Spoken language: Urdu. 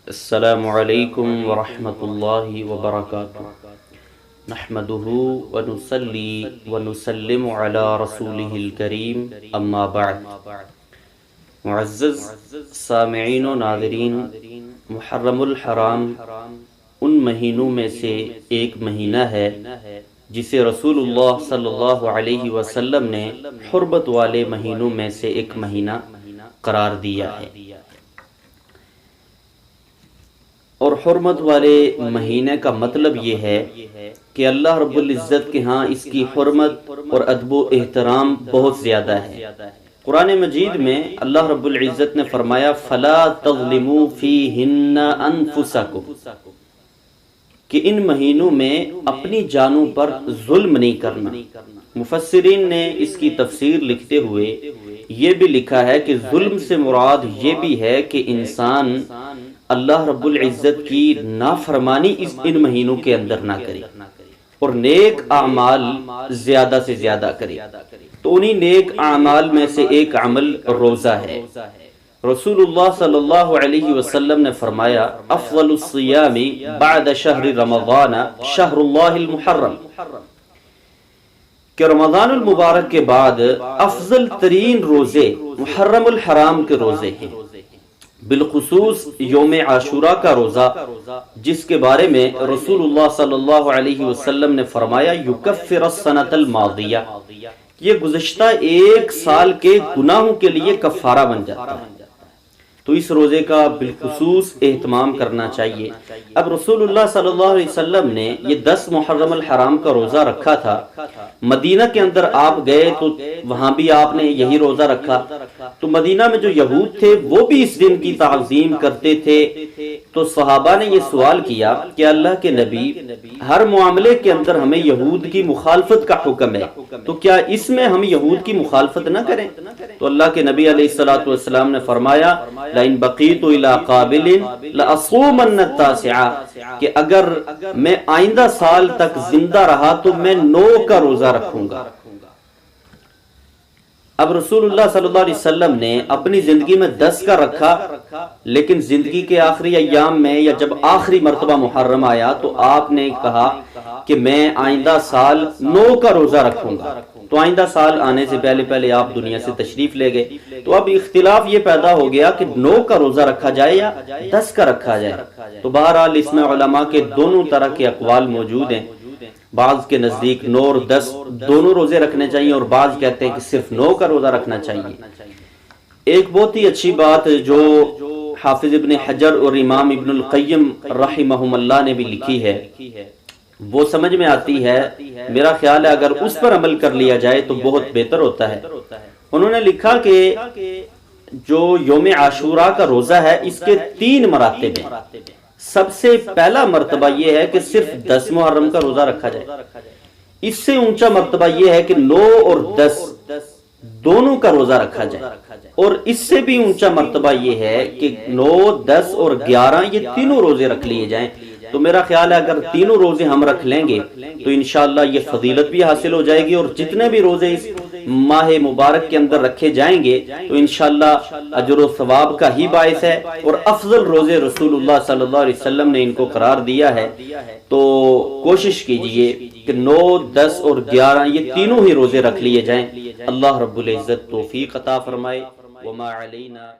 السلام علیکم ورحمۃ اللہ وبرکاتہ۔ نحمده ونصلی ونسلم علی رسولہ الکریم، اما بعد۔ معزز سامعین و ناظرین، محرم الحرام ان مہینوں میں سے ایک مہینہ ہے جسے رسول اللہ صلی اللہ علیہ وسلم نے حرمت والے مہینوں میں سے ایک مہینہ قرار دیا ہے، اور حرمت والے مہینے کا مطلب یہ ہے کہ اللہ رب العزت کے ہاں اس کی حرمت اور ادب و احترام بہت زیادہ ہے۔ قرآن مجید میں اللہ رب العزت نے فرمایا فَلَا تَظْلِمُوا فِيهِنَّ أَنفُسَكُمْ، کہ ان مہینوں میں اپنی جانوں پر ظلم نہیں کرنا۔ مفسرین نے اس کی تفسیر لکھتے ہوئے یہ بھی لکھا ہے کہ ظلم سے مراد یہ بھی ہے کہ انسان اللہ رب العزت کی نافرمانی ان مہینوں کے اندر نہ کرے اور نیک اعمال زیادہ سے زیادہ کرے۔ تو انہی نیک اعمال میں سے ایک عمل روزہ ہے۔ رسول اللہ صلی اللہ علیہ وسلم نے فرمایا افضل الصیام بعد شہر رمضان شہر اللہ المحرم، کہ رمضان المبارک کے بعد افضل ترین روزے محرم الحرام کے روزے ہیں، بالخصوص یوم عاشوراء کا روزہ، جس کے بارے میں رسول اللہ صلی اللہ علیہ وسلم نے فرمایا یکفر السنۃ الماضیہ، یہ گزشتہ ایک سال کے گناہوں کے لیے کفارہ بن جاتا ہے۔ تو اس روزے کا بالخصوص اہتمام کرنا چاہیے۔ اب رسول اللہ صلی اللہ علیہ وسلم نے یہ 10 محرم الحرام کا روزہ رکھا تھا۔ مدینہ کے اندر آپ گئے تو وہاں بھی آپ نے یہی روزہ رکھا۔ تو مدینہ میں جو یہود تھے وہ بھی اس دن کی تعظیم کرتے تھے۔ تو صحابہ نے یہ سوال کیا کہ اللہ کے نبی، ہر معاملے کے اندر ہمیں یہود کی مخالفت کا حکم ہے، تو کیا اس میں ہم یہود کی مخالفت نہ کریں؟ تو اللہ کے نبی علیہ الصلوۃ والسلام نے فرمایا لئن بقیت الی قابل لاصومن التاسع، کہ اگر میں آئندہ سال تک زندہ رہا تو میں 9 کا روزہ رکھوں گا۔ اب رسول اللہ صلی اللہ علیہ وسلم نے اپنی زندگی میں 10 کا رکھا، لیکن زندگی کے آخری ایام میں یا جب آخری مرتبہ محرم آیا تو آپ نے کہا کہ میں آئندہ سال 9 کا روزہ رکھوں گا۔ تو آئندہ سال آنے سے پہلے آپ دنیا سے تشریف لے گئے۔ تو اب اختلاف یہ پیدا ہو گیا کہ 9 کا روزہ رکھا جائے یا 10 کا رکھا جائے۔ تو بہرحال اس میں علماء کے دونوں طرح کے اقوال موجود ہیں۔ بعض کے نزدیک 9 اور 10 دونوں روزے رکھنے چاہیے، اور بعض کہتے ہیں کہ صرف 9 کا روزہ رکھنا چاہیے۔ ایک بہت ہی اچھی بات جو حافظ ابن حجر اور امام ابن القیم رحمہم اللہ نے بھی لکھی ہے، وہ سمجھ میں آتی ہے، میرا خیال ہے اگر اس پر عمل کر لیا جائے تو بہت بہتر ہوتا ہے۔ انہوں نے لکھا کہ جو یوم عاشوراء کا روزہ ہے اس کے 3 مراتب ہیں۔ سب سے پہلا مرتبہ یہ ہے کہ صرف 10 محرم کا روزہ رکھا جائے۔ اس سے اونچا مرتبہ یہ ہے کہ 9 اور 10 دونوں کا روزہ رکھا جائے، اور اس سے بھی اونچا مرتبہ یہ ہے کہ 9، 10 اور 11 یہ تینوں روزے رکھ لیے جائیں۔ تو میرا خیال ہے اگر تینوں روزے ہم رکھ لیں گے تو انشاءاللہ یہ فضیلت بھی حاصل ہو جائے گی، اور جتنے بھی روزے اس ماہ مبارک کے اندر رکھے جائیں گے تو انشاءاللہ اجر و ثواب کا ہی باعث ہے، اور افضل روزے رسول اللہ صلی اللہ علیہ وسلم نے ان کو قرار دیا ہے۔ تو کوشش کیجئے کہ 9، 10 اور 11 یہ تینوں ہی روزے رکھ لیے جائیں۔ اللہ رب العزت توفیق عطا فرمائے۔ وما علینا